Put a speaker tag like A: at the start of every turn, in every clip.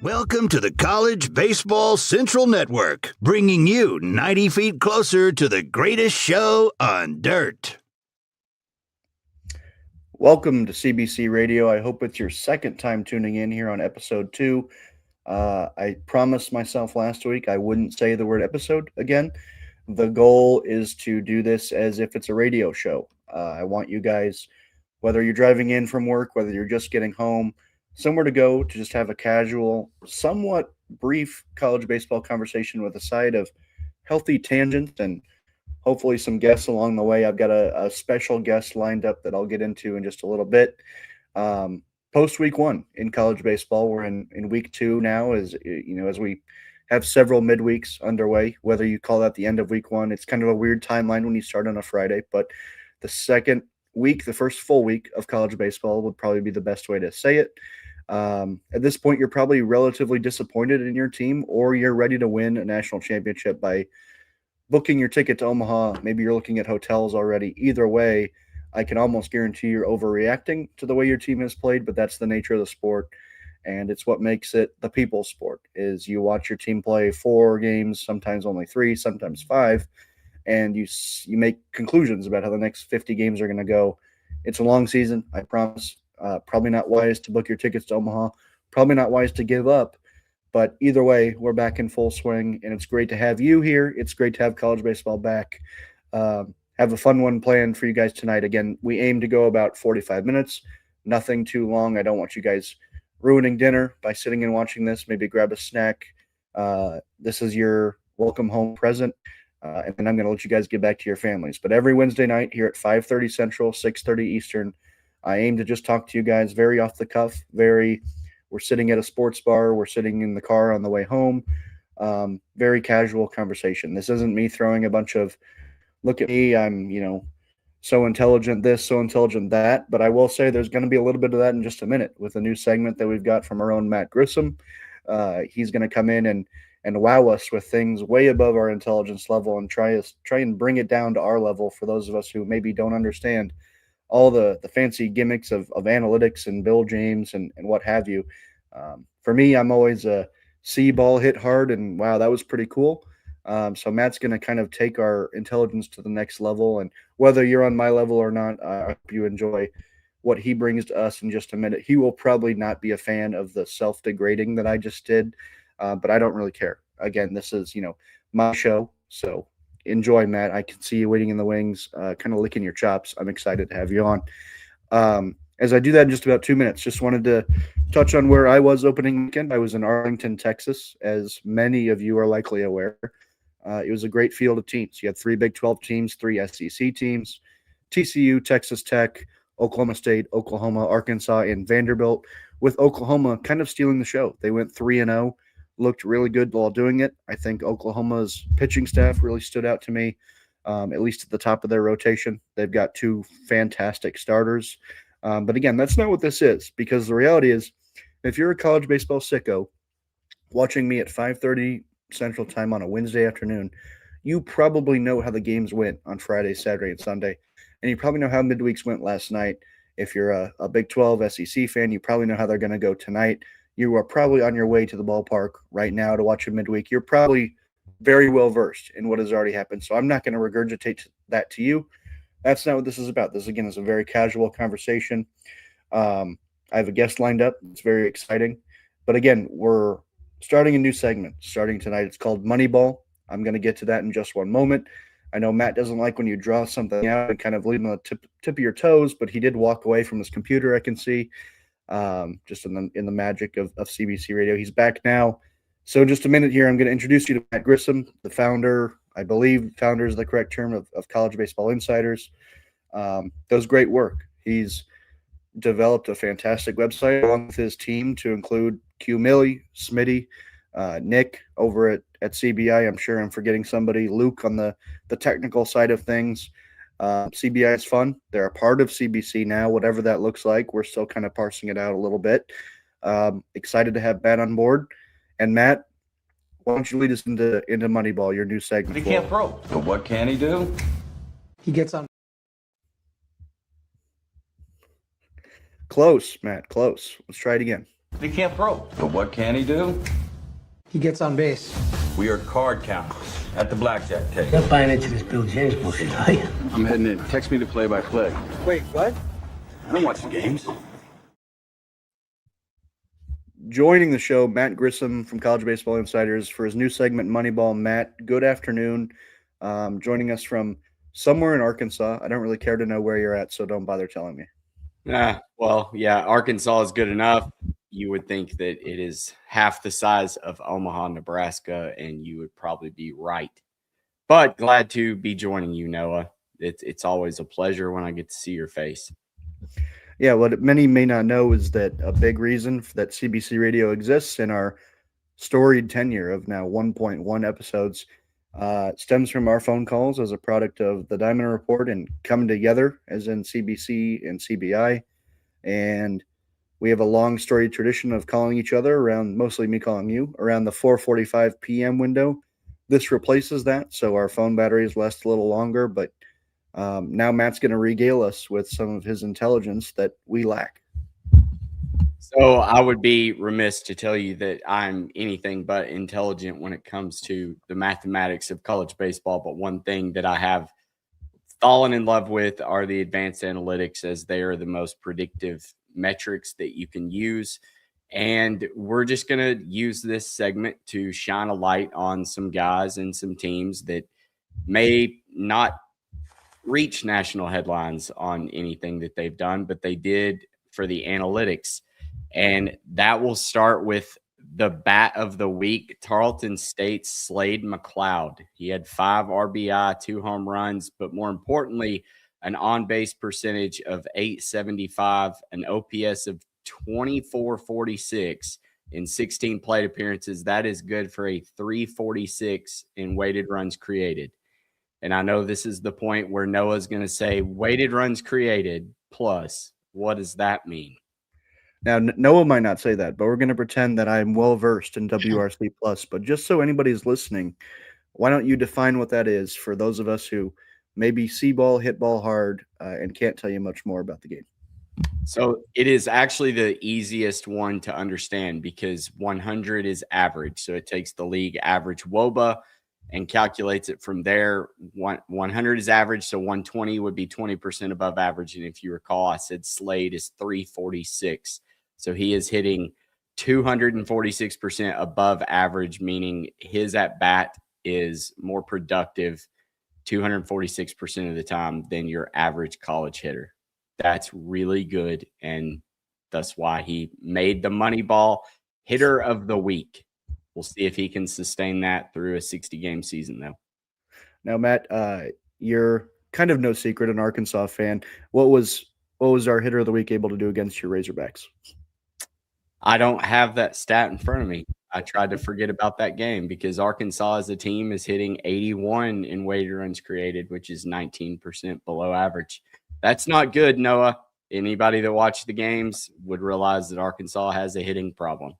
A: Welcome to the College Baseball Central Network, bringing you 90 feet closer to the greatest show on dirt.
B: Welcome to CBC Radio. I hope it's your second time tuning in here on episode 2. I promised myself last week I wouldn't say the word episode again. The goal is to do this as if it's a radio show. I want you guys, whether you're driving in from work, whether you're just getting home, somewhere to go to just have a casual, somewhat brief college baseball conversation with a side of healthy tangents and hopefully some guests along the way. I've got a special guest lined up that I'll get into in just a little bit. Post week 1 in college baseball, we're in week 2 now, as we have several midweeks underway. Whether you call that the end of week 1, it's kind of a weird timeline when you start on a Friday, but the second week, the first full week of college baseball would probably be the best way to say it. At this point, you're probably relatively disappointed in your team, or you're ready to win a national championship by booking your ticket to Omaha. Maybe you're looking at hotels already. Either way, I can almost guarantee you're overreacting to the way your team has played, but that's the nature of the sport, and it's what makes it the people's sport, is you watch your team play 4 games, sometimes only 3, sometimes 5, and you make conclusions about how the next 50 games are going to go. It's a long season, I promise. Probably not wise to book your tickets to Omaha. Probably not wise to give up. But either way, we're back in full swing, and it's great to have you here. It's great to have college baseball back. Have a fun one planned for you guys tonight. Again, we aim to go about 45 minutes, nothing too long. I don't want you guys ruining dinner by sitting and watching this. Maybe grab a snack. This is your welcome home present, and then I'm going to let you guys get back to your families. But every Wednesday night here at 5:30 Central, 6:30 Eastern, I aim to just talk to you guys very off the cuff, we're sitting at a sports bar, we're sitting in the car on the way home, very casual conversation. This isn't me throwing a bunch of, look at me, I'm, so intelligent this, so intelligent that, but I will say there's going to be a little bit of that in just a minute with a new segment that we've got from our own Matt Grissom. He's going to come in and wow us with things way above our intelligence level and try and bring it down to our level for those of us who maybe don't understand all the fancy gimmicks of analytics and Bill James and what have you. For me, I'm always a see ball hit hard, and wow, that was pretty cool. So Matt's going to kind of take our intelligence to the next level, and whether you're on my level or not, I hope you enjoy what he brings to us in just a minute. He will probably not be a fan of the self-degrading that I just did, but I don't really care. Again, this is, my show, so enjoy, Matt. I can see you waiting in the wings, kind of licking your chops. I'm excited to have you on. As I do that in just about 2 minutes, just wanted to touch on where I was opening weekend. I was in Arlington, Texas, as many of you are likely aware. It was a great field of teams. You had 3 Big 12 teams, 3 SEC teams, TCU, Texas Tech, Oklahoma State, Oklahoma, Arkansas, and Vanderbilt, with Oklahoma kind of stealing the show. They went 3-0. Looked really good while doing it. I think Oklahoma's pitching staff really stood out to me, at least at the top of their rotation. They've got 2 fantastic starters. But again, that's not what this is, because the reality is, if you're a college baseball sicko watching me at 5:30 Central Time on a Wednesday afternoon, you probably know how the games went on Friday, Saturday, and Sunday. And you probably know how midweeks went last night. If you're a Big 12 SEC fan, you probably know how they're going to go tonight. You are probably on your way to the ballpark right now to watch a midweek. You're probably very well versed in what has already happened. So I'm not going to regurgitate that to you. That's not what this is about. This, again, is a very casual conversation. I have a guest lined up. It's very exciting. But again, we're starting a new segment starting tonight. It's called Moneyball. I'm going to get to that in just one moment. I know Matt doesn't like when you draw something out and kind of leave him on the tip of your toes, but he did walk away from his computer, I can see. Just in the magic of CBC Radio. He's back now. So in just a minute here, I'm going to introduce you to Matt Grissom, the founder, I believe founder is the correct term, of College Baseball Insiders. Does great work. He's developed a fantastic website along with his team to include Q Millie, Smitty, Nick over at CBI. I'm sure I'm forgetting somebody. Luke on the technical side of things. CBI is fun. They're a part of CBC now, whatever that looks like. We're still kind of parsing it out a little bit. Excited to have Matt on board. And Matt, why don't you lead us into Moneyball, your new segment?
C: He can't throw. So what can he do?
D: He gets on.
B: Close, Matt, close. Let's try it again.
C: He can't throw. But what can he do?
D: He gets on base.
C: We are card counters at the blackjack table.
E: You're buying into this Bill James bullshit, are you?
C: I'm heading in. Text me the play-by-play.
D: Wait, what?
C: I don't watch the games.
B: Joining the show, Matt Grissom from College Baseball Insiders for his new segment, Moneyball. Matt, good afternoon. Joining us from somewhere in Arkansas. I don't really care to know where you're at, so don't bother telling me.
F: Well, yeah, Arkansas is good enough. You would think that it is half the size of Omaha, Nebraska, and you would probably be right. But glad to be joining you, Noah. It's always a pleasure when I get to see your face.
B: Yeah, what many may not know is that a big reason that CBC Radio exists in our storied tenure of now 1.1 episodes stems from our phone calls as a product of the Diamond Report and coming together, as in CBC and CBI. And we have a long storied tradition of calling each other around, mostly me calling you, around the 4:45 p.m. window. This replaces that, so our phone batteries last a little longer, but now Matt's going to regale us with some of his intelligence that we lack.
F: So I would be remiss to tell you that I'm anything but intelligent when it comes to the mathematics of college baseball. But one thing that I have fallen in love with are the advanced analytics, as they are the most predictive metrics that you can use. And we're just going to use this segment to shine a light on some guys and some teams that may not reach national headlines on anything that they've done, but they did for the analytics. And that will start with the bat of the week, Tarleton State's Slade McLeod. He had 5 RBI, 2 home runs, but more importantly, an on-base percentage of .875, an OPS of 2446 in 16 plate appearances. That is good for a .346 in weighted runs created. And I know this is the point where Noah's going to say weighted runs created plus. What does that mean?
B: Now, Noah might not say that, but we're going to pretend that I'm well-versed in WRC+. But just so anybody's listening, why don't you define what that is for those of us who maybe see ball, hit ball hard, and can't tell you much more about the game?
F: So it is actually the easiest one to understand because 100 is average. So it takes the league average WOBA and calculates it from there. 100 is average, so 120 would be 20% above average. And if you recall, I said Slade is 346. So he is hitting 246% above average, meaning his at-bat is more productive 246% of the time than your average college hitter. That's really good, and that's why he made the Moneyball Hitter of the Week. We'll see if he can sustain that through a 60-game season, though.
B: Now, Matt, you're kind of no secret an Arkansas fan. What was our hitter of the week able to do against your Razorbacks?
F: I don't have that stat in front of me. I tried to forget about that game because Arkansas as a team is hitting 81 in weighted runs created, which is 19% below average. That's not good, Noah. Anybody that watched the games would realize that Arkansas has a hitting problem.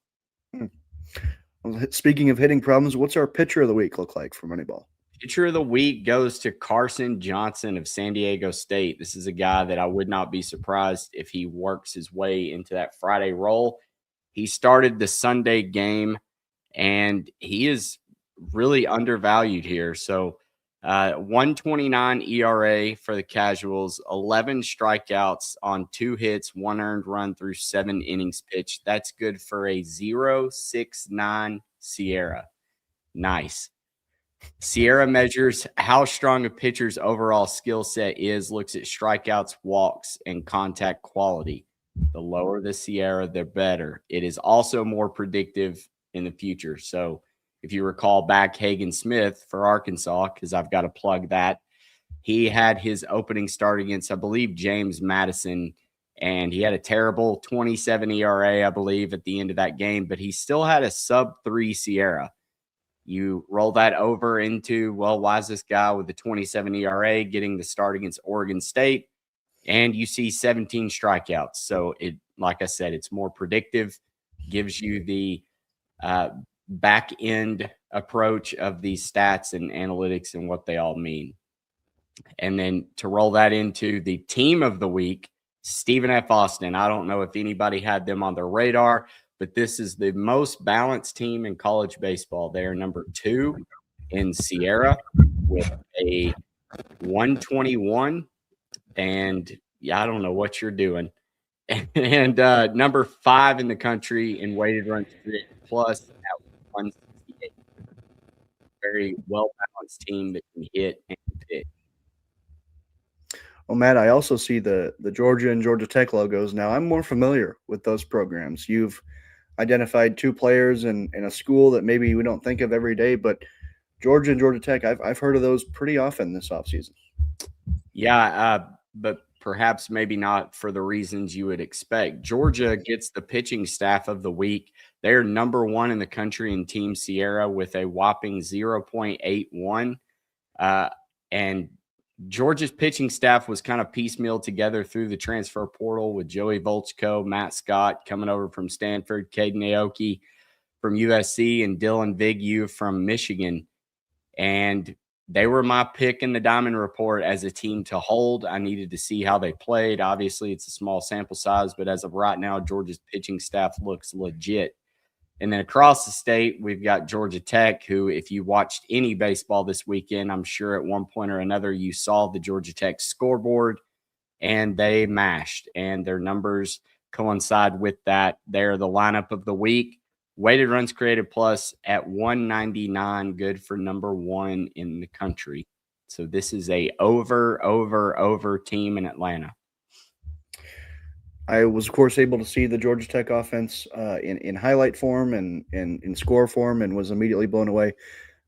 B: Well, speaking of hitting problems, what's our pitcher of the week look like for Moneyball?
F: Pitcher of the week goes to Carson Johnson of San Diego State. This is a guy that I would not be surprised if he works his way into that Friday role. He started the Sunday game, and he is really undervalued here. So 129 ERA for the casuals, 11 strikeouts on 2 hits, 1 earned run through 7 innings pitched. That's good for a 0.69 Sierra. Nice. Sierra measures how strong a pitcher's overall skill set is, looks at strikeouts, walks, and contact quality. The lower the Sierra, the better. It is also more predictive in the future. So if you recall back Hagen Smith for Arkansas, because I've got to plug that, he had his opening start against, I believe, James Madison, and he had a terrible 27 ERA, I believe, at the end of that game, but he still had a sub-3 Sierra. You roll that over into, well, why is this guy with the 27 ERA getting the start against Oregon State? And you see 17 strikeouts. So it, like I said, it's more predictive, gives you the back end approach of these stats and analytics and what they all mean. And then to roll that into the team of the week, Stephen F. Austin. I don't know if anybody had them on their radar, but this is the most balanced team in college baseball. They are number 2 in Sierra with a 121. And yeah, I don't know what you're doing. And number 5 in the country in weighted runs created plus at 168. Very well-balanced team that can hit and pitch.
B: Well, Matt, I also see the Georgia and Georgia Tech logos now. I'm more familiar with those programs. You've identified 2 players in a school that maybe we don't think of every day, but Georgia and Georgia Tech, I've heard of those pretty often this offseason.
F: Yeah, but perhaps maybe not for the reasons you would expect. Georgia gets the pitching staff of the week. They're number 1 in the country in Team Sierra with a whopping 0.81. And Georgia's pitching staff was kind of piecemeal together through the transfer portal with Joey Volchko, Matt Scott coming over from Stanford, Caden Aoki from USC, and Dylan Vignew from Michigan. And they were my pick in the Diamond Report as a team to hold. I needed to see how they played. Obviously, it's a small sample size, but as of right now, Georgia's pitching staff looks legit. And then across the state, we've got Georgia Tech, who, if you watched any baseball this weekend, I'm sure at one point or another you saw the Georgia Tech scoreboard, and they mashed. And their numbers coincide with that. They're the lineup of the week. Weighted runs created plus at 199, good for number 1 in the country. So this is a over team in Atlanta.
B: I was, of course, able to see the Georgia Tech offense in highlight form and in score form and was immediately blown away.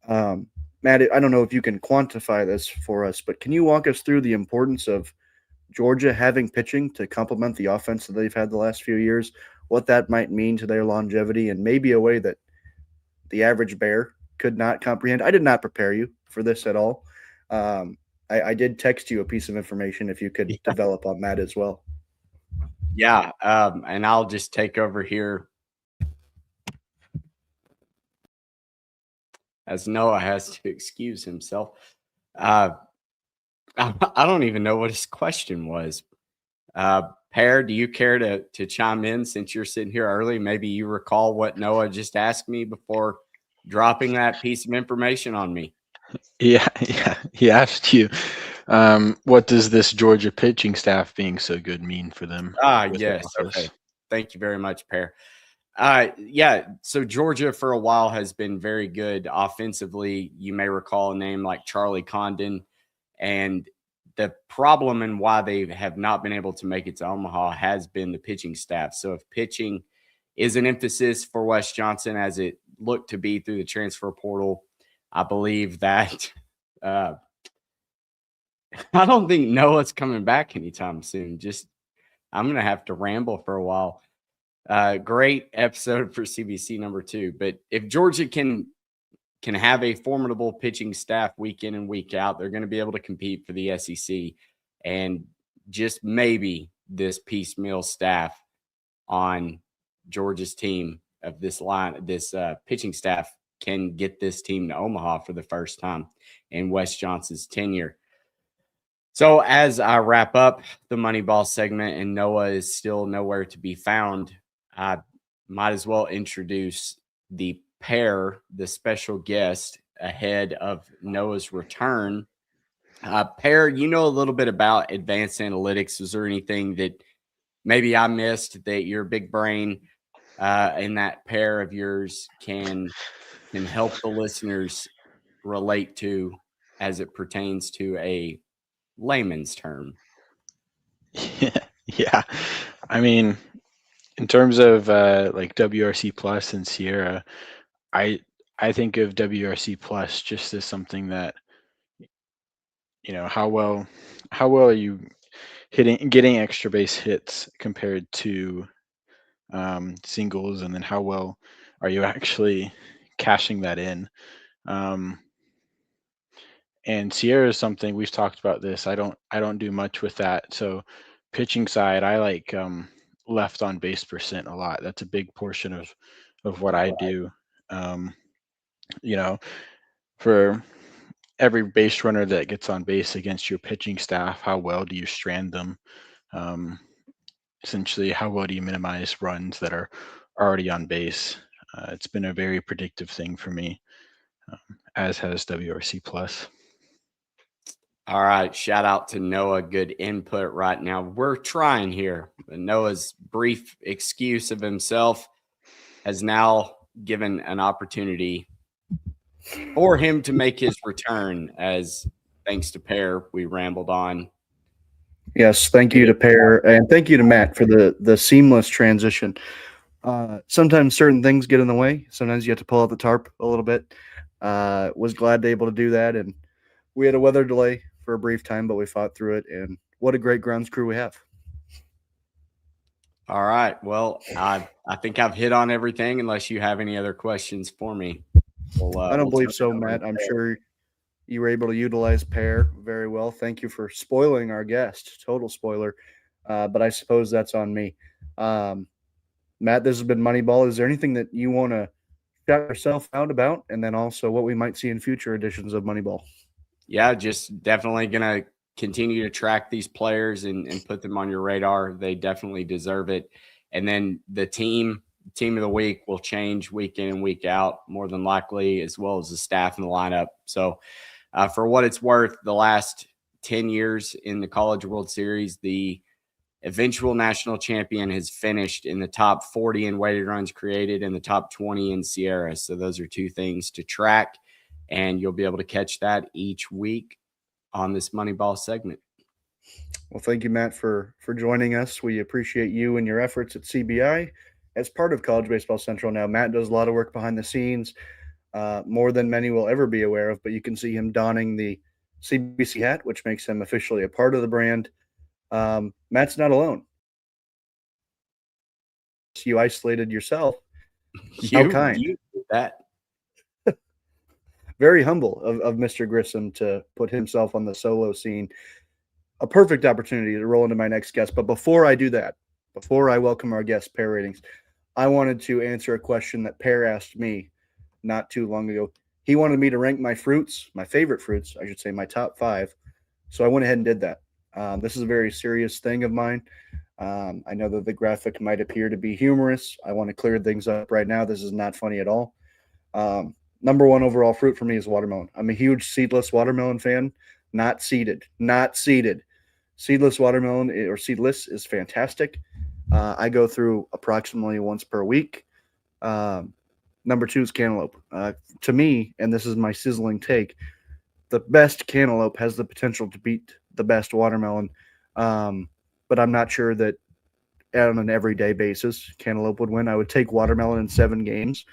B: Matt, I don't know if you can quantify this for us, but can you walk us through the importance of Georgia having pitching to complement the offense that they've had the last few years, what that might mean to their longevity, and maybe a way that the average Bear could not comprehend? I did not prepare you for this at all. I did text you a piece of information if you could develop on that as well.
F: Yeah, and I'll just take over here as Noah has to excuse himself. I don't even know what his question was. Pear, do you care to chime in since you're sitting here early? Maybe you recall what Noah just asked me before dropping that piece of information on me.
G: Yeah. He asked you, what does this Georgia pitching staff being so good mean for them?
F: Yes. Okay. Thank you very much, Pear. So Georgia for a while has been very good offensively. You may recall a name like Charlie Condon, and the problem and why they have not been able to make it to Omaha has been the pitching staff. So if pitching is an emphasis for Wes Johnson, as it looked to be through the transfer portal, I believe that I don't think Noah's coming back anytime soon. I'm going to have to ramble for a while. Great episode for CBC number 2. But if Georgia can have a formidable pitching staff week in and week out, they're going to be able to compete for the SEC. And just maybe this piecemeal staff on Georgia's team of this pitching staff can get this team to Omaha for the first time in Wes Johnson's tenure. So as I wrap up the Moneyball segment and Noah is still nowhere to be found, I might as well introduce the pair, the special guest, ahead of Noah's return. Pair, you know a little bit about advanced analytics. Was there anything that maybe I missed that your big brain in that pair of yours can help the listeners relate to as it pertains to a layman's term?
G: Yeah. I mean, in terms of like WRC Plus and Sierra, I think of WRC Plus just as something that, how well are you getting extra base hits compared to singles, and then how well are you actually cashing that in? And Sierra is something we've talked about this. I don't do much with that. So pitching side, I like left on base percent a lot. That's a big portion of what I do. For every base runner that gets on base against your pitching staff, how well do you strand them? Essentially, how well do you minimize runs that are already on base. It's been a very predictive thing for me, as has WRC Plus.
F: All right. Shout out to Noah. Good input right now. We're trying here. Noah's brief excuse of himself has now given an opportunity for him to make his return, as thanks to Pear, we rambled on.
B: Yes, thank you to Pear, and thank you to Matt for the seamless transition. Sometimes certain things get in the way. Sometimes you have to pull out the tarp a little bit. Was glad to be able to do that, and we had a weather delay for a brief time, but we fought through it, and what a great grounds crew we have.
F: All right. Well, I think I've hit on everything unless you have any other questions for me.
B: I don't believe so, Matt. I'm sure you were able to utilize Pear very well. Thank you for spoiling our guest. Total spoiler. But I suppose that's on me. Matt, this has been Moneyball. Is there anything that you want to shout yourself out about? And then also what we might see in future editions of Moneyball?
F: Yeah, just definitely going to continue to track these players and put them on your radar. They definitely deserve it. And then the team of the week will change week in and week out, more than likely, as well as the staff and the lineup. So for what it's worth, the last 10 years in the College World Series, the eventual national champion has finished in the top 40 in weighted runs created and the top 20 in Sierra. So those are two things to track, and you'll be able to catch that each week on this Moneyball segment.
B: Well, thank you, Matt, for joining us. We appreciate you and your efforts at CBI as part of College Baseball Central. Now, Matt does a lot of work behind the scenes, more than many will ever be aware of, but you can see him donning the CBC hat, which makes him officially a part of the brand. Matt's not alone. You isolated yourself. How kind.
F: You did that.
B: Very humble of Mr. Grissom to put himself on the solo scene. A perfect opportunity to roll into my next guest. But before I do that, before I welcome our guest, Pear Ratings, I wanted to answer a question that Pear asked me not too long ago. He wanted me to rank my fruits, my favorite fruits, I should say, my top 5. So I went ahead and did that. This is a very serious thing of mine. I know that the graphic might appear to be humorous. I want to clear things up right now. This is not funny at all. Number 1 overall fruit for me is watermelon. I'm a huge seedless watermelon fan, not seeded. Seedless watermelon or seedless is fantastic. I go through approximately once per week. Number 2 is cantaloupe. To me, and this is my sizzling take, the best cantaloupe has the potential to beat the best watermelon. But I'm not sure that on an everyday basis, cantaloupe would win. I would take watermelon in 7 games,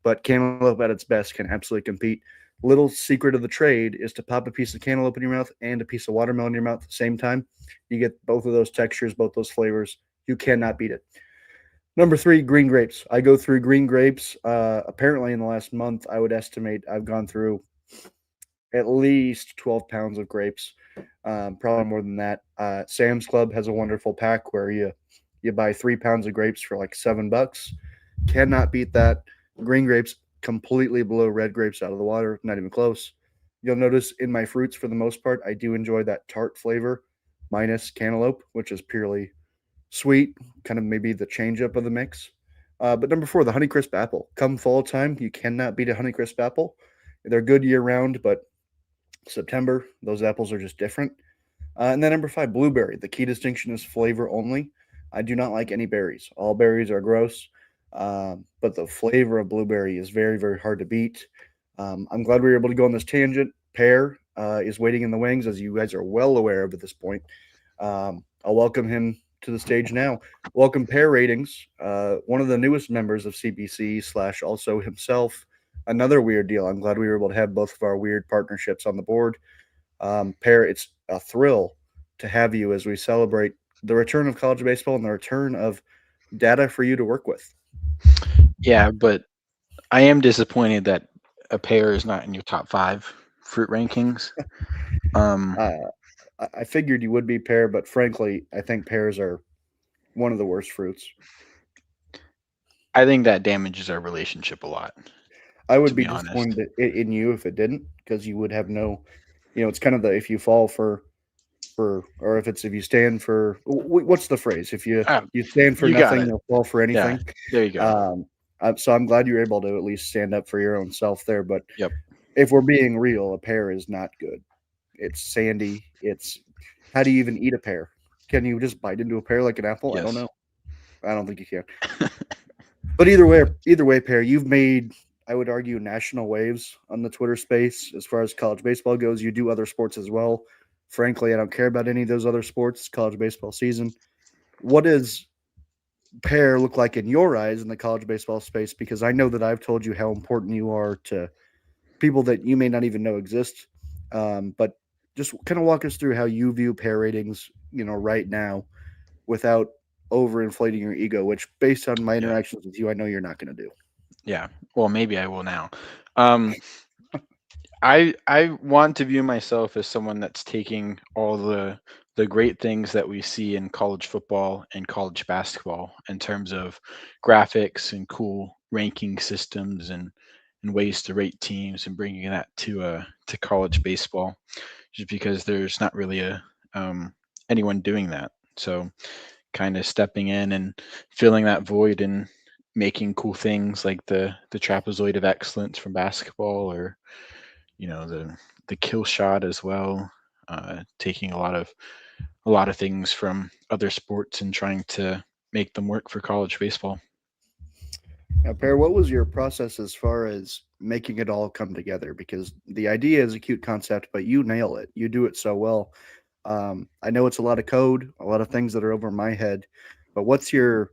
B: but cantaloupe at its best can absolutely compete. Little secret of the trade is to pop a piece of cantaloupe in your mouth and a piece of watermelon in your mouth at the same time. You get both of those textures, both those flavors. You cannot beat it. Number 3, green grapes. I go through green grapes. Apparently in the last month, I would estimate I've gone through at least 12 pounds of grapes, probably more than that. Sam's Club has a wonderful pack where you buy 3 pounds of grapes for like $7. Cannot beat that. Green grapes completely blow red grapes out of the water, not even close. You'll notice in my fruits, for the most part, I do enjoy that tart flavor, minus cantaloupe, which is purely sweet, kind of maybe the change-up of the mix. But number 4, the Honeycrisp apple. Come fall time, you cannot beat a Honeycrisp apple. They're good year-round, but September, those apples are just different. And then number 5, blueberry. The key distinction is flavor only. I do not like any berries. All berries are gross. But the flavor of blueberry is very, very hard to beat. I'm glad we were able to go on this tangent. Pear is waiting in the wings, as you guys are well aware of at this point. I'll welcome him to the stage now. Welcome, Pear Ratings, one of the newest members of CBC / also himself. Another weird deal. I'm glad we were able to have both of our weird partnerships on the board. Pear, it's a thrill to have you as we celebrate the return of college baseball and the return of data for you to work with.
G: Yeah, but I am disappointed that a pear is not in your top 5 fruit rankings.
B: I figured you would be, Pear, but frankly, I think pears are one of the worst fruits.
G: I think that damages our relationship a lot.
B: I would be disappointed in you if it didn't, because you would have no, it's kind of the if you fall for for, or if you stand for, what's the phrase? If you stand for
G: You got
B: nothing,
G: it.
B: you'll fall for
G: Yeah,
B: anything.
G: there you go.
B: So I'm glad you're able to at least stand up for your own self there. But
G: Yep.
B: if we're being real, a pear is not good. It's sandy. How do you even eat a pear? Can you just bite into a pear like an apple? I don't
G: Yes.
B: know. I don't think you can. But either way, Pear, you've made, I would argue, national waves on the Twitter space as far as college baseball goes. You do other sports as well. Frankly, I don't care about any of those other sports. It's college baseball season. What does Pear look like in your eyes in the college baseball space? Because I know that I've told you how important you are to people that you may not even know exist. But just kind of walk us through how you view Pear ratings, right now, without overinflating your ego, which based on my interactions with you, I know you're not going to do.
G: Yeah. Well, maybe I will now. I want to view myself as someone that's taking all the great things that we see in college football and college basketball in terms of graphics and cool ranking systems and ways to rate teams and bringing that to college baseball, just because there's not really anyone doing that. So kind of stepping in and filling that void and making cool things like the trapezoid of excellence from basketball, or the kill shot as well, taking a lot of things from other sports and trying to make them work for college baseball.
B: Now, Pear, what was your process as far as making it all come together? Because the idea is a cute concept, but you nail it. You do it so well. I know it's a lot of code, a lot of things that are over my head, but what's your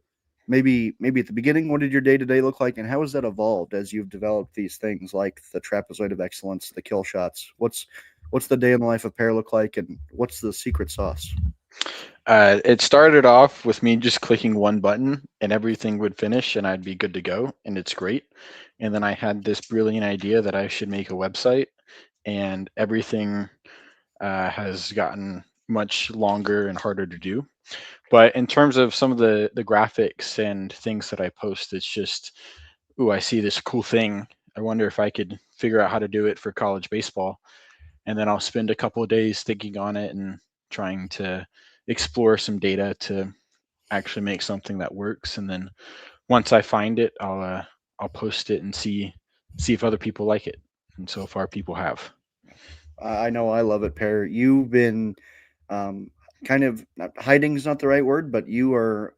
B: maybe at the beginning, what did your day-to-day look like, and how has that evolved as you've developed these things like the trapezoid of excellence, the kill shots? What's the day in the life of Pear look like, and what's the secret sauce?
G: It started off with me just clicking one button and everything would finish and I'd be good to go, and it's great. And then I had this brilliant idea that I should make a website, and everything has gotten much longer and harder to do. But in terms of some of the graphics and things that I post, it's just, ooh, I see this cool thing. I wonder if I could figure out how to do it for college baseball. And then I'll spend a couple of days thinking on it and trying to explore some data to actually make something that works. And then once I find it, I'll post it and see if other people like it. And so far, people have.
B: I know I love it, Pear. You've been kind of hiding is not the right word, but you are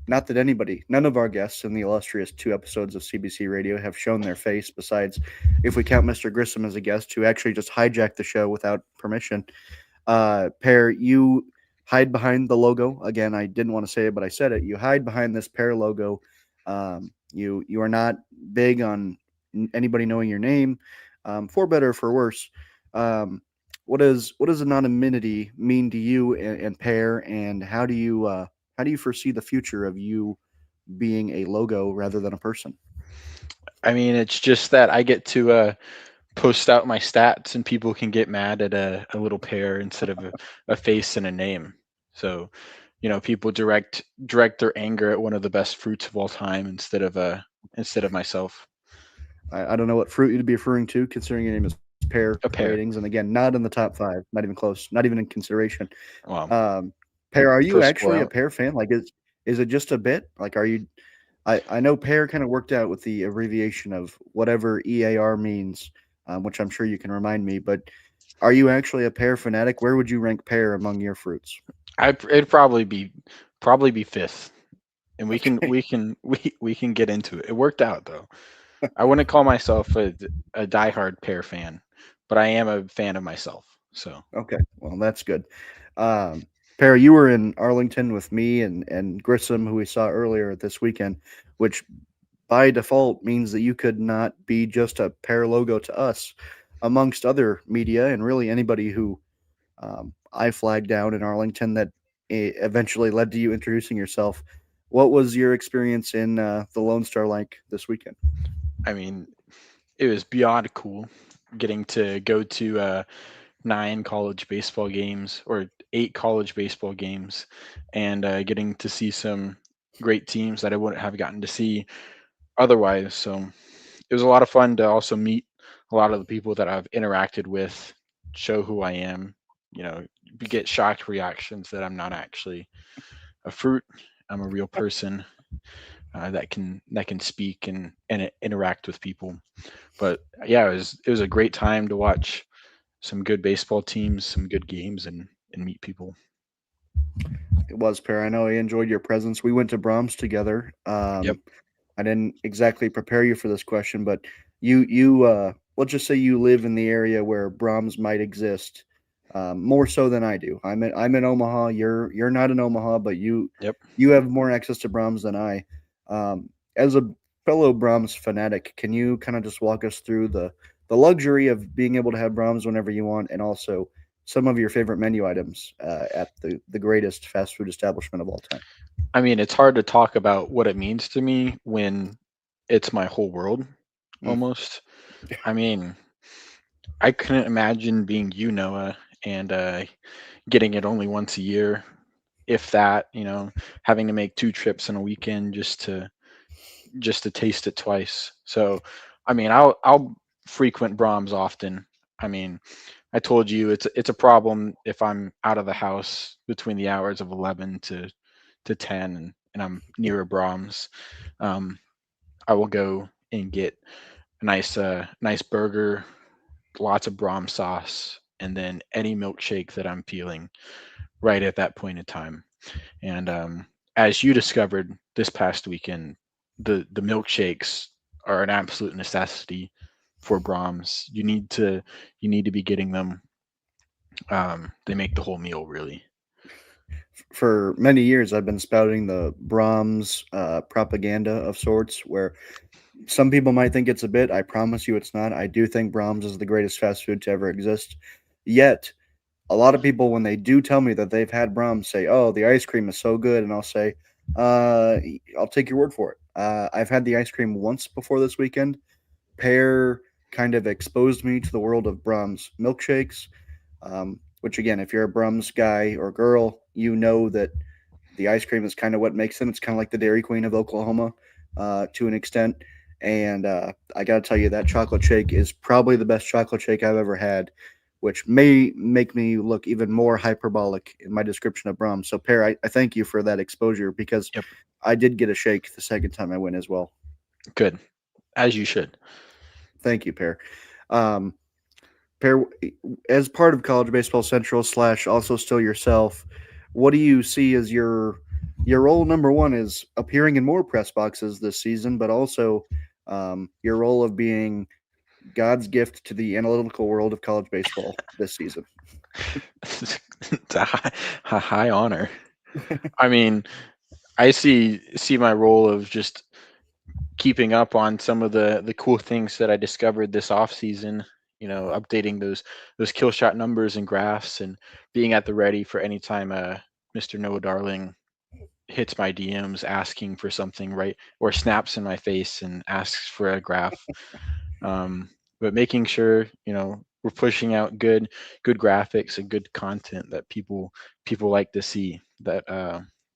B: not that none of our guests in the illustrious 2 episodes of CBC Radio have shown their face, besides if we count Mr. Grissom as a guest who actually just hijacked the show without permission. Pear, you hide behind the logo. Again, I didn't want to say it, but I said it. You hide behind this Pear logo. You are not big on anybody knowing your name, for better or for worse. What does anonymity mean to you and Pear, and how do you foresee the future of you being a logo rather than a person?
G: I mean, it's just that I get to post out my stats and people can get mad at a little pear instead of a face and a name. So, people direct their anger at one of the best fruits of all time instead of myself.
B: I don't know what fruit you'd be referring to, considering your name is Pear ratings, and again, not in the top 5, not even close, not even in consideration.
G: Wow.
B: Pear, are you actually a Pear fan? Like, is it just a bit? Like, are you? I know Pear kind of worked out with the abbreviation of whatever EAR means, which I'm sure you can remind me. But are you actually a Pear fanatic? Where would you rank Pear among your fruits?
G: It'd probably be 5th, and we can get into it. It worked out though. I wouldn't call myself a diehard Pear fan, but I am a fan of myself. So
B: okay, well that's good. Pear, you were in Arlington with me and Grissom, who we saw earlier this weekend, which by default means that you could not be just a Pear logo to us, amongst other media and really anybody who I flagged down in Arlington that eventually led to you introducing yourself. What was your experience in the Lone Star like this weekend?
G: I mean, it was beyond cool getting to go to 9 college baseball games, or 8 college baseball games, and getting to see some great teams that I wouldn't have gotten to see otherwise. So it was a lot of fun to also meet a lot of the people that I've interacted with, show who I am, get shocked reactions that I'm not actually a fruit. I'm a real person that can speak and interact with people. But yeah, it was a great time to watch some good baseball teams, some good games, and meet people.
B: It was, Per. I know I enjoyed your presence. We went to Brahms together.
G: Yep.
B: I didn't exactly prepare you for this question, but let's just say you live in the area where Brahms might exist, more so than I do. I'm in Omaha. You're not in Omaha, but you
G: Yep.
B: have more access to Brahms than I. As a fellow Brahms fanatic, can you kind of just walk us through the luxury of being able to have Brahms whenever you want, and also some of your favorite menu items at the greatest fast food establishment of all time?
G: I mean, it's hard to talk about what it means to me when it's my whole world almost. I mean, I couldn't imagine being you, Noah, and getting it only once a year, if that, having to make 2 trips in a weekend just to taste it twice. So, I mean, I'll frequent Brahms often. I mean, I told you it's a problem if I'm out of the house between the hours of 11 to 10 and I'm near a Brahms. I will go and get a nice burger, lots of Brahms sauce, and then any milkshake that I'm feeling right at that point in time. And as you discovered this past weekend, the milkshakes are an absolute necessity for Brahms. You need to be getting them. They make the whole meal, really.
B: For many years, I've been spouting the Brahms propaganda of sorts, where some people might think it's a bit. I promise you it's not. I do think Brahms is the greatest fast food to ever exist. Yet, a lot of people, when they do tell me that they've had Brahms, say, "Oh, the ice cream is so good," and I'll say, "I'll take your word for it." I've had the ice cream once before this weekend. Pear kind of exposed me to the world of Brahms milkshakes, which again, if you're a Brahms guy or girl, you know that the ice cream is kind of what makes them. It's kind of like the Dairy Queen of Oklahoma to an extent. And I got to tell you, that chocolate shake is probably the best chocolate shake I've ever had, which may make me look even more hyperbolic in my description of Brahms. So, Per, I thank you for that exposure, because
G: Yep.
B: I did get a shake the second time I went as well.
G: Good, as you should.
B: Thank you, Per. Per, as part of College Baseball Central / also still yourself, what do you see as your role? Number one is appearing in more press boxes this season, but also your role of being God's gift to the analytical world of college baseball this season.
G: It's a high honor. I mean, I see my role of just keeping up on some of the cool things that I discovered this off season. Updating those kill shot numbers and graphs, and being at the ready for any time Mr. Noah Darling hits my DMs asking for something, right, or snaps in my face and asks for a graph. But making sure we're pushing out good graphics and good content that people like to see, that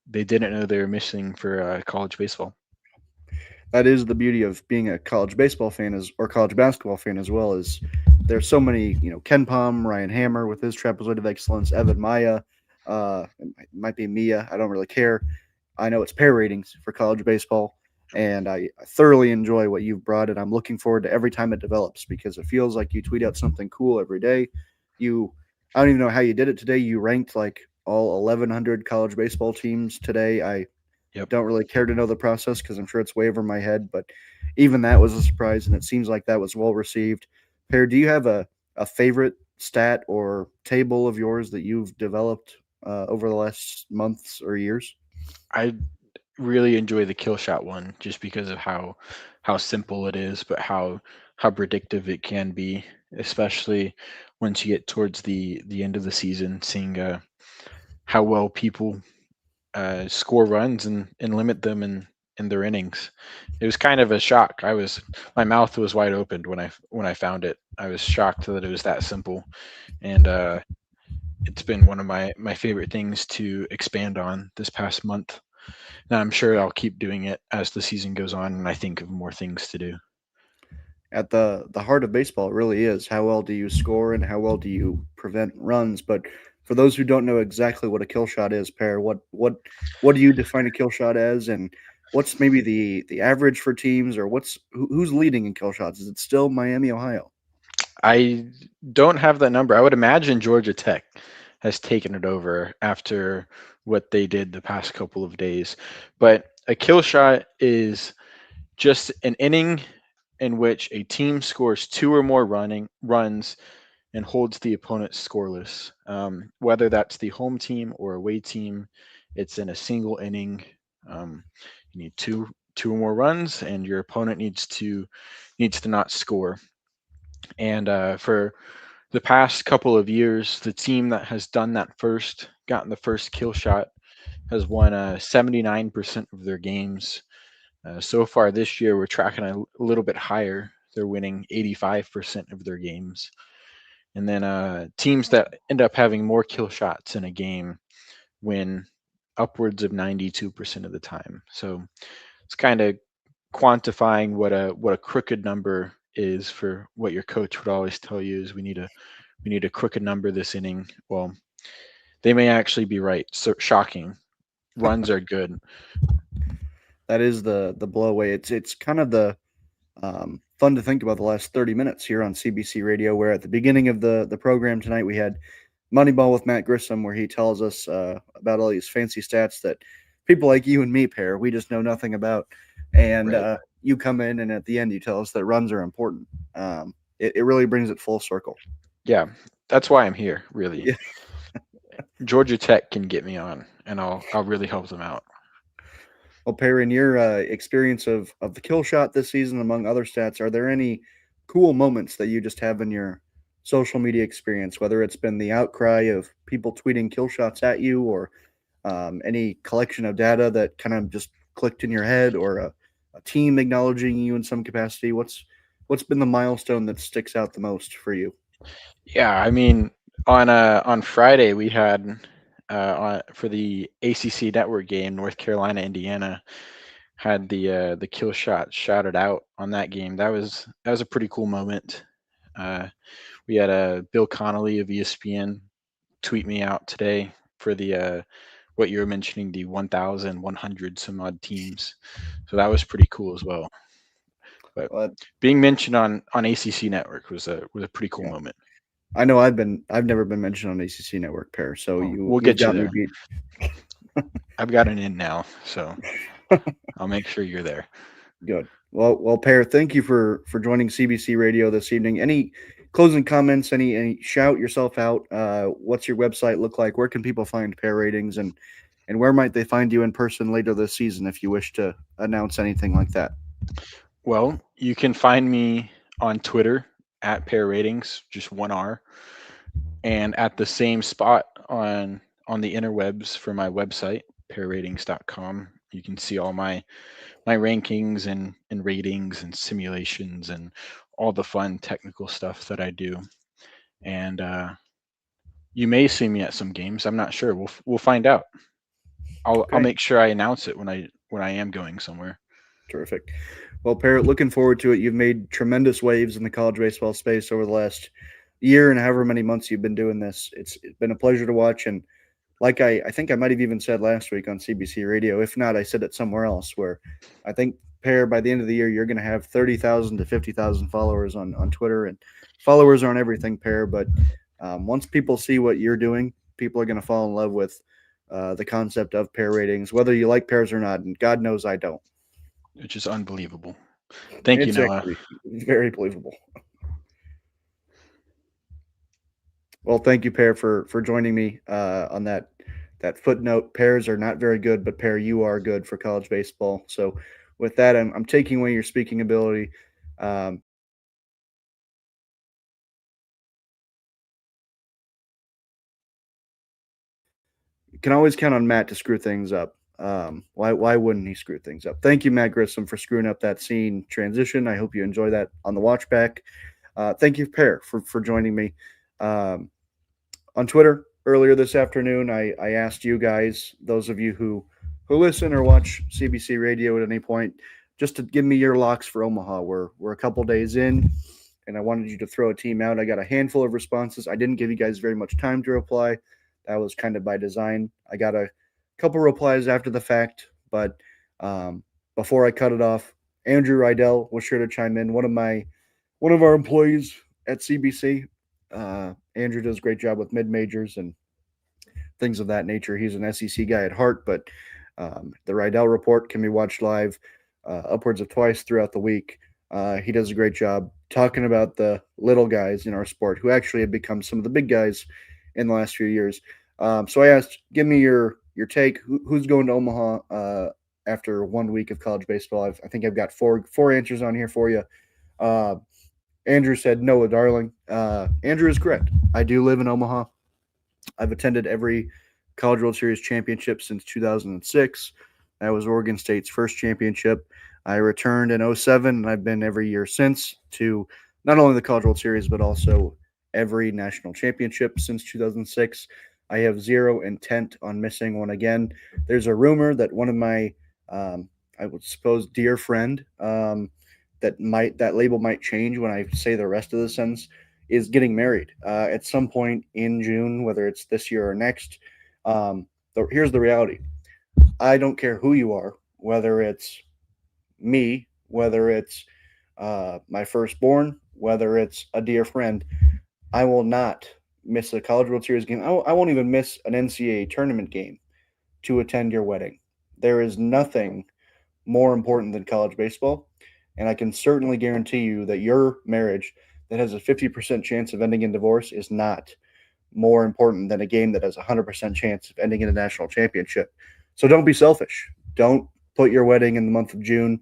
G: they didn't know they were missing for college baseball.
B: That is the beauty of being a college baseball fan, or college basketball fan as well, is there's so many, Ken Palm, Ryan Hammer with his trapezoid of excellence, Evan Maya, it might be Mia, I don't really care. I know it's pair ratings for college baseball, and I thoroughly enjoy what you've brought, and I'm looking forward to every time it develops, because it feels like you tweet out something cool every day. I don't even know how you did it today. You ranked like all 1,100 college baseball teams today. I don't really care to know the process, because I'm sure it's way over my head, but even that was a surprise, and it seems like that was well received. Per, do you have a favorite stat or table of yours that you've developed over the last months or years?
G: I really enjoy the kill shot one, just because of how simple it is, but how predictive it can be, especially once you get towards the end of the season, seeing how well people score runs and limit them in their innings. It was kind of a shock. My mouth was wide open when I found it. I was shocked that it was that simple, and it's been one of my favorite things to expand on this past month. And I'm sure I'll keep doing it as the season goes on, and I think of more things to do.
B: at the heart of baseball. It really is. How well do you score and how well do you prevent runs? But for those who don't know exactly what a kill shot is, Per, what do you define a kill shot as, and what's maybe the average for teams, or who's leading in kill shots? Is it still Miami, Ohio?
G: I don't have that number. I would imagine Georgia Tech has taken it over after what they did the past couple of days. But a kill shot is just an inning in which a team scores 2 or more runs and holds the opponent scoreless. Whether that's the home team or away team, it's in a single inning. You need two or more runs, and your opponent needs to not score. And for the past couple of years, the team that has done that first, gotten the first kill shot, has won 79% of their games. So far this year, we're tracking a little bit higher. They're winning 85% of their games. And then teams that end up having more kill shots in a game win upwards of 92% of the time. So it's kind of quantifying what a crooked number is. For what your coach would always tell you is we need a crooked number this inning. Well, they may actually be right. So shocking. Runs are good.
B: That is the blowaway. It's kind of the fun to think about the last 30 minutes here on CBC Radio, where at the beginning of the program tonight we had Moneyball with Matt Grissom, where he tells us about all these fancy stats that people like you and me, Per, we just know nothing about. And
G: Right.
B: You come in, and at the end you tell us that runs are important. It really brings it full circle.
G: Yeah, that's why I'm here, really.
B: Yeah.
G: Georgia Tech can get me on, and I'll really help them out.
B: Well, Per, in your experience of the kill shot this season, among other stats, are there any cool moments that you just have in your social media experience, whether it's been the outcry of people tweeting kill shots at you, or any collection of data that kind of just clicked in your head, or a team acknowledging you in some capacity? What's been the milestone that sticks out the most for you?
G: Yeah, I mean, on Friday we had for the ACC network game, North Carolina, Indiana, had the kill shot shouted out on that game. That was a pretty cool moment. We had Bill Connolly of ESPN tweet me out today for the what you were mentioning, the 1,100 some odd teams. So that was pretty cool as well. But being mentioned on ACC network was a pretty cool moment.
B: I know I've never been mentioned on ACC network, Per. So
G: we'll get you there.
B: Beat.
G: I've got an in now, so I'll make sure you're there.
B: Good. Well, Per, thank you for joining CBC Radio this evening. Any closing comments? Any shout yourself out? What's your website look like? Where can people find Per Ratings, and where might they find you in person later this season if you wish to announce anything like that?
G: Well, you can find me on Twitter at Per Ratings, just one R, and at the same spot on the interwebs for my website, perratings.com. You can see all my rankings and ratings and simulations and all the fun technical stuff that I do. And you may see me at some games. I'm not sure. We'll find out. I'll make sure I announce it when I am going somewhere.
B: Terrific. Well, Per, looking forward to it. You've made tremendous waves in the college baseball space over the last year and however many months you've been doing this. It's been a pleasure to watch. And like I think I might have even said last week on CBC Radio, if not, I said it somewhere else, where I think, Per, by the end of the year, you're going to have 30,000 to 50,000 followers on Twitter. And followers aren't everything, Per, but once people see what you're doing, people are going to fall in love with the concept of Per Ratings, whether you like pairs or not. And God knows I don't.
G: Which is unbelievable. Thank you, Noah.
B: Very believable. Well, thank you, Per, for joining me on that footnote. Pairs are not very good, but Per, you are good for college baseball. So with that, I'm taking away your speaking ability. You can always count on Matt to screw things up. Why wouldn't he screw things up? Thank you, Matt Grissom, for screwing up that scene transition. I hope you enjoy that on the watch back. Thank you, Per, for joining me. On Twitter earlier this afternoon, I asked you guys, those of you who listen or watch CBC Radio at any point, just to give me your locks for Omaha. We're a couple days in, and I wanted you to throw a team out. I got a handful of responses. I didn't give you guys very much time to reply. That was kind of by design. I got a couple replies after the fact, but before I cut it off, Andrew Rydell was sure to chime in. One of our employees at CBC. Andrew does a great job with mid-majors and things of that nature. He's an SEC guy at heart, but the Rydell Report can be watched live upwards of twice throughout the week. He does a great job talking about the little guys in our sport who actually have become some of the big guys in the last few years. So I asked, give me your take. Who's going to Omaha after 1 week of college baseball? I think I've got four answers on here for you. Andrew said Noah Darling. Andrew is correct. I do live in Omaha. I've attended every College World Series championship since 2006. That was Oregon State's first championship. I returned in 2007, and I've been every year since to not only the College World Series, but also every national championship since 2006. I have zero intent on missing one again. There's a rumor that one of my, I would suppose, dear friend, that label might change when I say the rest of the sentence, is getting married at some point in June, whether it's this year or next. Here's the reality. I don't care who you are, whether it's me, whether it's my firstborn, whether it's a dear friend. I will not miss a College World Series game. I won't even miss an NCAA tournament game to attend your wedding. There is nothing more important than college baseball, and I can certainly guarantee you that your marriage that has a 50% chance of ending in divorce is not more important than a game that has a 100% chance of ending in a national championship. So don't be selfish. Don't put your wedding in the month of June,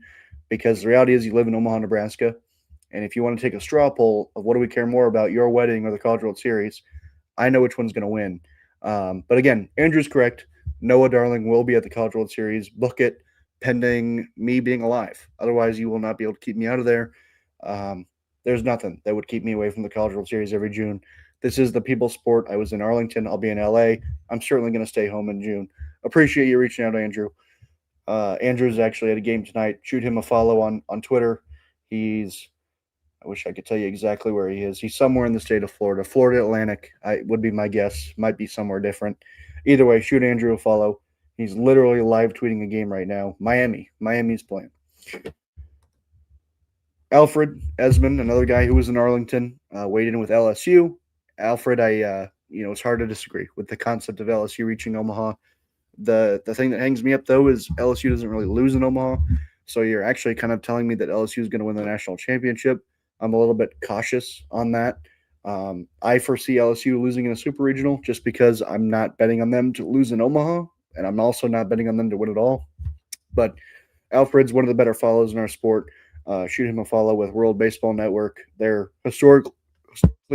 B: because the reality is you live in Omaha, Nebraska. And if you want to take a straw poll of what do we care more about, your wedding or the College World Series, I know which one's going to win. But again, Andrew's correct. Noah Darling will be at the College World Series. Book it pending me being alive. Otherwise, you will not be able to keep me out of there. There's nothing that would keep me away from the College World Series every June. This is the people's sport. I was in Arlington. I'll be in LA. I'm certainly going to stay home in June. Appreciate you reaching out, Andrew. Andrew's actually at a game tonight. Shoot him a follow on Twitter. I wish I could tell you exactly where he is. He's somewhere in the state of Florida. Florida Atlantic would be my guess. Might be somewhere different. Either way, shoot Andrew a follow. He's literally live tweeting a game right now. Miami's playing. Alfred Esmond, another guy who was in Arlington, weighed in with LSU. Alfred, it's hard to disagree with the concept of LSU reaching Omaha. The thing that hangs me up, though, is LSU doesn't really lose in Omaha. So you're actually kind of telling me that LSU is going to win the national championship. I'm a little bit cautious on that. I foresee LSU losing in a super regional just because I'm not betting on them to lose in Omaha, and I'm also not betting on them to win it all. But Alfred's one of the better follows in our sport. Shoot him a follow with World Baseball Network. They're historically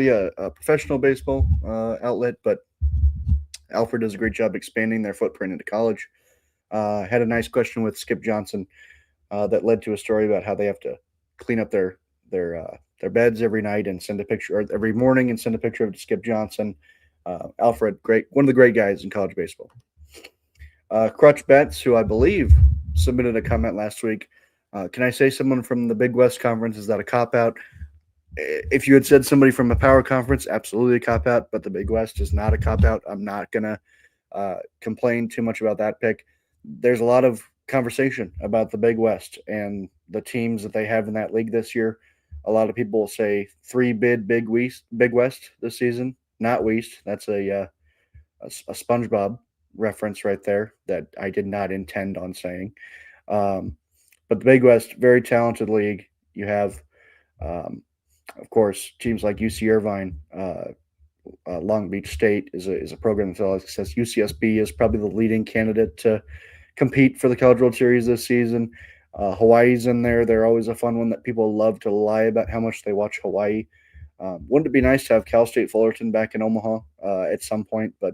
B: a professional baseball outlet, but Alfred does a great job expanding their footprint into college. Had a nice question with Skip Johnson that led to a story about how they have to clean up their beds every night and send a picture, or every morning and send a picture of Skip Johnson. Alfred, one of the great guys in college baseball. Crutch Betts, who I believe submitted a comment last week. Can I say someone from the Big West Conference? Is that a cop-out? If you had said somebody from a power conference, absolutely a cop-out, but the Big West is not a cop-out. I'm not going to complain too much about that pick. There's a lot of conversation about the Big West and the teams that they have in that league this year. A lot of people say 3-bid Big West this season, not West. That's a SpongeBob reference right there that I did not intend on saying. But the Big West, very talented league. You have, of course, teams like UC Irvine, Long Beach State is a program that's all success. UCSB is probably the leading candidate to compete for the College World Series this season. Hawaii's in there. They're always a fun one that people love to lie about how much they watch Hawaii. Wouldn't it be nice to have Cal State Fullerton back in Omaha at some point, but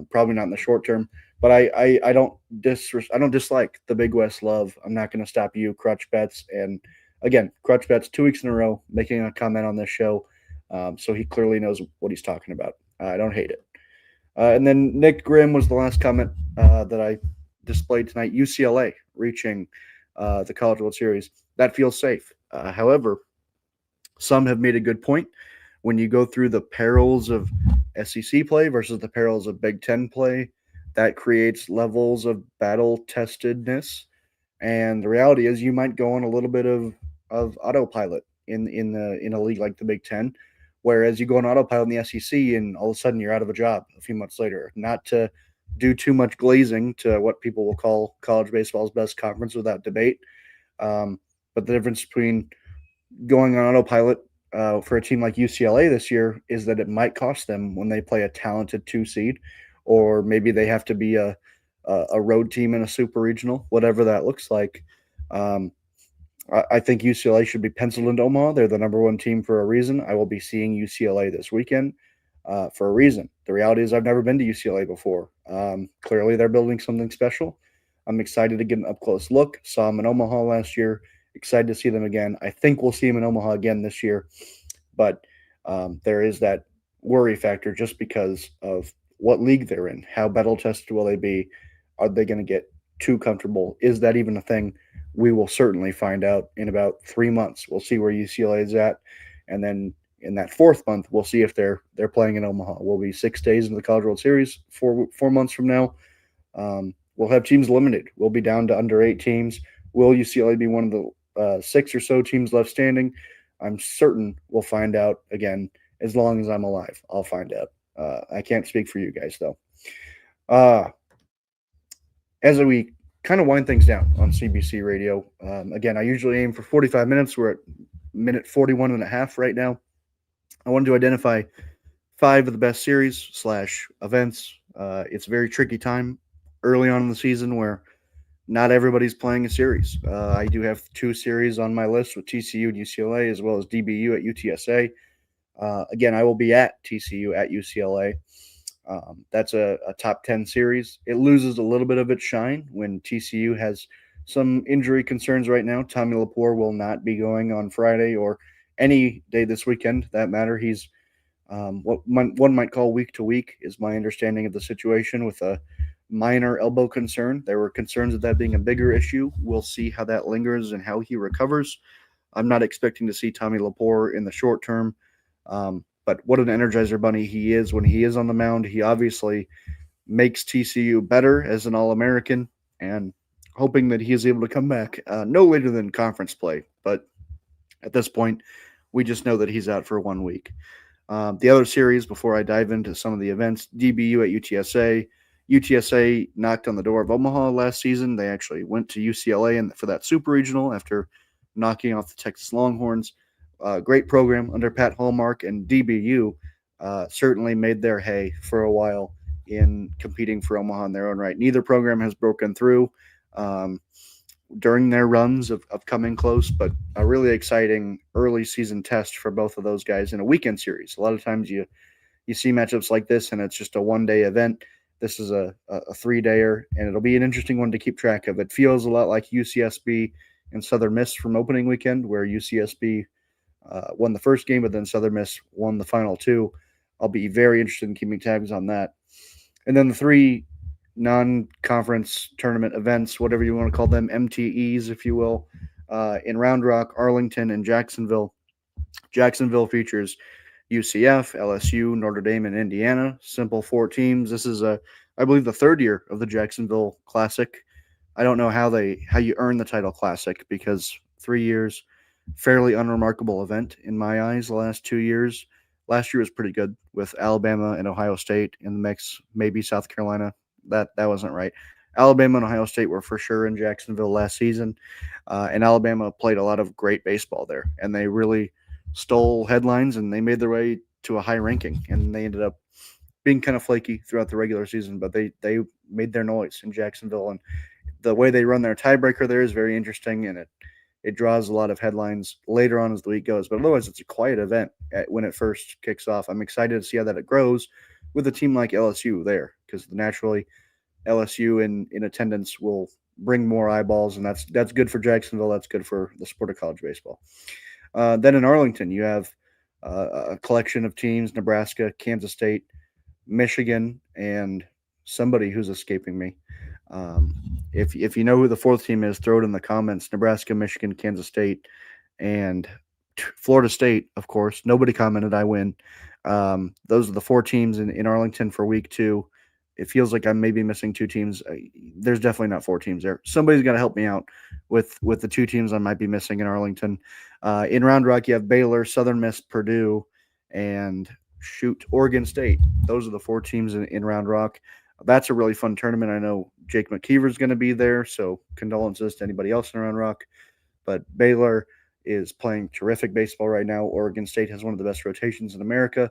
B: probably not in the short term. But I don't dislike the Big West love. I'm not going to stop you, Crutch Betts. And again, Crutch Betts 2 weeks in a row making a comment on this show, so he clearly knows what he's talking about. I don't hate it. And then Nick Grimm was the last comment that I displayed tonight. UCLA reaching the College World Series. That feels safe. However, some have made a good point. When you go through the perils of SEC play versus the perils of Big Ten play, that creates levels of battle testedness. And the reality is, you might go on a little bit of autopilot in a league like the Big Ten, whereas you go on autopilot in the SEC, and all of a sudden you're out of a job a few months later. Not to do too much glazing to what people will call college baseball's best conference without debate, but the difference between going on autopilot for a team like UCLA this year is that it might cost them when they play a talented 2 seed, or maybe they have to be a road team in a super regional, whatever that looks like. I think UCLA should be penciled into Omaha. They're the number 1 team for a reason. I will be seeing UCLA this weekend for a reason. The reality is I've never been to UCLA before. Clearly they're building something special. I'm excited to get an up-close look. Saw them in Omaha last year. Excited to see them again. I think we'll see them in Omaha again this year. But there is that worry factor just because of what league they're in. How battle-tested will they be? Are they going to get too comfortable? Is that even a thing? We will certainly find out in about 3 months. We'll see where UCLA is at. And then in that 4th month, we'll see if they're playing in Omaha. We'll be 6 days into the College World Series, 4 months from now. We'll have teams limited. We'll be down to under 8 teams. Will UCLA be one of the 6 or so teams left standing? I'm certain we'll find out again. As long as I'm alive, I'll find out. I can't speak for you guys, though. As we kind of wind things down on CBC Radio, again, I usually aim for 45 minutes. We're at minute 41 and a half right now. I wanted to identify 5 of the best series / events. It's a very tricky time early on in the season where not everybody's playing a series. I do have 2 series on my list with TCU and UCLA, as well as DBU at UTSA. Again, I will be at TCU at UCLA. That's a top 10 series. It loses a little bit of its shine when TCU has some injury concerns right now. Tommy Lepore will not be going on Friday or any day this weekend. That matter, he's what one might call week to week is my understanding of the situation, with a minor elbow concern. There were concerns of that being a bigger issue. We'll see how that lingers and how he recovers. I'm not expecting to see Tommy Lepore in the short term. But what an Energizer Bunny he is when he is on the mound. He obviously makes TCU better as an All-American, and hoping that he is able to come back no later than conference play. But at this point, we just know that he's out for 1 week. The other series, before I dive into some of the events, DBU at UTSA. UTSA knocked on the door of Omaha last season. They actually went to UCLA for that super regional after knocking off the Texas Longhorns. Great program under Pat Hallmark, and DBU certainly made their hay for a while in competing for Omaha in their own right. Neither program has broken through during their runs of coming close, but a really exciting early season test for both of those guys in a weekend series. A lot of times you see matchups like this, and it's just a one-day event. This is a 3-dayer, and it'll be an interesting one to keep track of. It feels a lot like UCSB and Southern Miss from opening weekend, where UCSB won the first game, but then Southern Miss won the final 2. I'll be very interested in keeping tabs on that. And then the 3 non-conference tournament events, whatever you want to call them, MTEs, if you will, in Round Rock, Arlington, and Jacksonville. Jacksonville features UCF, LSU, Notre Dame, and Indiana. Simple 4 teams. This is, I believe, the 3rd year of the Jacksonville Classic. I don't know how you earn the title Classic, because 3 years, fairly unremarkable event in my eyes. The last 2 years, last year was pretty good with Alabama and Ohio State in the mix, maybe South Carolina. That wasn't right. Alabama and Ohio State were for sure in Jacksonville last season, and Alabama played a lot of great baseball there, and they really stole headlines, and they made their way to a high ranking, and they ended up being kind of flaky throughout the regular season, but they made their noise in Jacksonville, and the way they run their tiebreaker there is very interesting, and it draws a lot of headlines later on as the week goes. But otherwise, it's a quiet event when it first kicks off. I'm excited to see how that it grows with a team like LSU there, because naturally LSU in attendance will bring more eyeballs, and that's good for Jacksonville. That's good for the sport of college baseball. Then in Arlington, you have a collection of teams: Nebraska, Kansas State, Michigan, and somebody who's escaping me. If you know who the fourth team is, throw it in the comments. Nebraska, Michigan, Kansas State, and Florida State, of course. Nobody commented. I win. Those are the four teams in Arlington for week 2. It feels like I'm maybe missing 2 teams. There's definitely not 4 teams there. Somebody's got to help me out with the 2 teams I might be missing in Arlington. In Round Rock, you have Baylor, Southern Miss, Purdue, and Oregon State. Those are the 4 teams in Round Rock. That's a really fun tournament. I know Jake McKeever is going to be there, so condolences to anybody else in Round Rock. But Baylor is playing terrific baseball right now. Oregon State has one of the best rotations in America.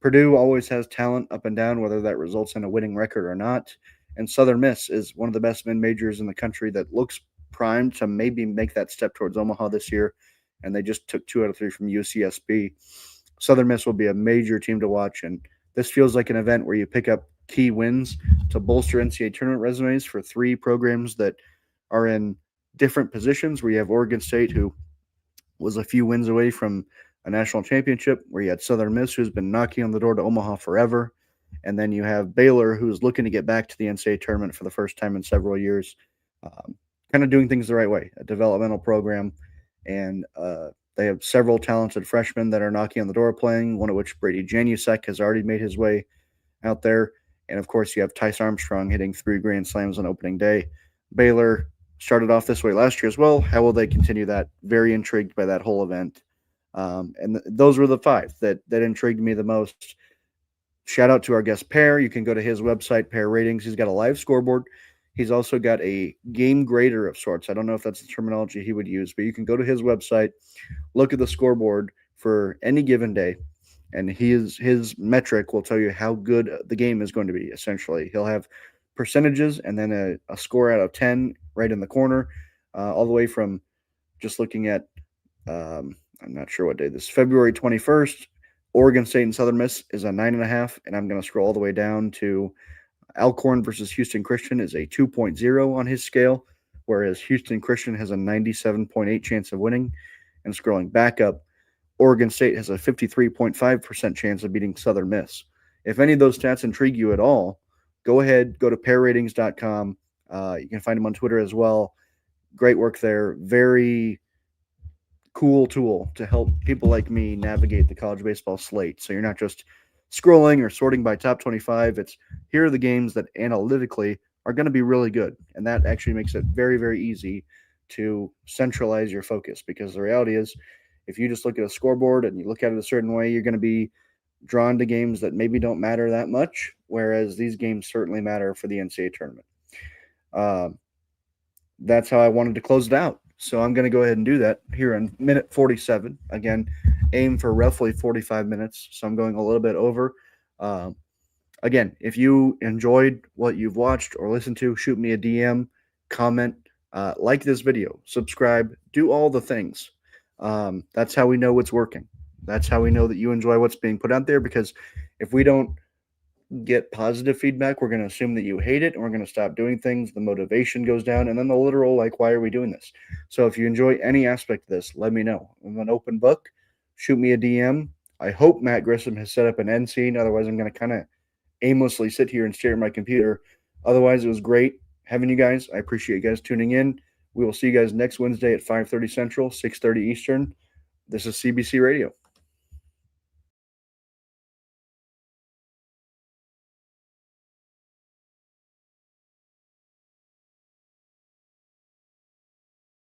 B: Purdue always has talent up and down, whether that results in a winning record or not. And Southern Miss is one of the best mid-majors in the country that looks primed to maybe make that step towards Omaha this year. And they just took 2 out of 3 from UCSB. Southern Miss will be a major team to watch. And this feels like an event where you pick up key wins to bolster NCAA tournament resumes for 3 programs that are in different positions, where you have Oregon State, who was a few wins away from a national championship, where you had Southern Miss, who's been knocking on the door to Omaha forever. And then you have Baylor, who's looking to get back to the NCAA tournament for the first time in several years, kind of doing things the right way, a developmental program. And they have several talented freshmen that are knocking on the door playing, one of which Brady Janusek has already made his way out there. And, of course, you have Tice Armstrong hitting 3 grand slams on opening day. Baylor started off this way last year as well. How will they continue that? Very intrigued by that whole event. Those were the 5 that intrigued me the most. Shout out to our guest, Pear. You can go to his website, Pear Ratings. He's got a live scoreboard. He's also got a game grader of sorts. I don't know if that's the terminology he would use, but you can go to his website, look at the scoreboard for any given day, and his metric will tell you how good the game is going to be, essentially. He'll have percentages and then a score out of 10 right in the corner, all the way from just looking at, I'm not sure what day this is, February 21st, Oregon State and Southern Miss is a 9.5, and I'm going to scroll all the way down to Alcorn versus Houston Christian is a 2.0 on his scale, whereas Houston Christian has a 97.8 chance of winning. And scrolling back up, Oregon State has a 53.5% chance of beating Southern Miss. If any of those stats intrigue you at all, go ahead, go to pairratings.com. You can find him on Twitter as well. Great work there. Very cool tool to help people like me navigate the college baseball slate. So you're not just scrolling or sorting by top 25. It's here are the games that analytically are going to be really good. And that actually makes it very, very easy to centralize your focus, because the reality is if you just look at a scoreboard and you look at it a certain way, you're going to be drawn to games that maybe don't matter that much, whereas these games certainly matter for the NCAA tournament. That's how I wanted to close it out. So I'm going to go ahead and do that here in minute 47. Again, aim for roughly 45 minutes. So I'm going a little bit over. Again, if you enjoyed what you've watched or listened to, shoot me a DM, comment, like this video, subscribe, do all the things. That's how we know it's working. That's how we know that you enjoy what's being put out there, because if we don't get positive feedback, we're going to assume that you hate it, and we're going to stop doing things. The motivation goes down, and then the literal, like, why are we doing this? So if you enjoy any aspect of this, let me know. I'm an open book. Shoot me a DM. I hope Matt Grissom has set up an end scene. Otherwise, I'm going to kind of aimlessly sit here and stare at my computer. Otherwise, it was great having you guys. I appreciate you guys tuning in. We will see you guys next Wednesday at 5:30 Central, 6:30 Eastern. This is CBC Radio.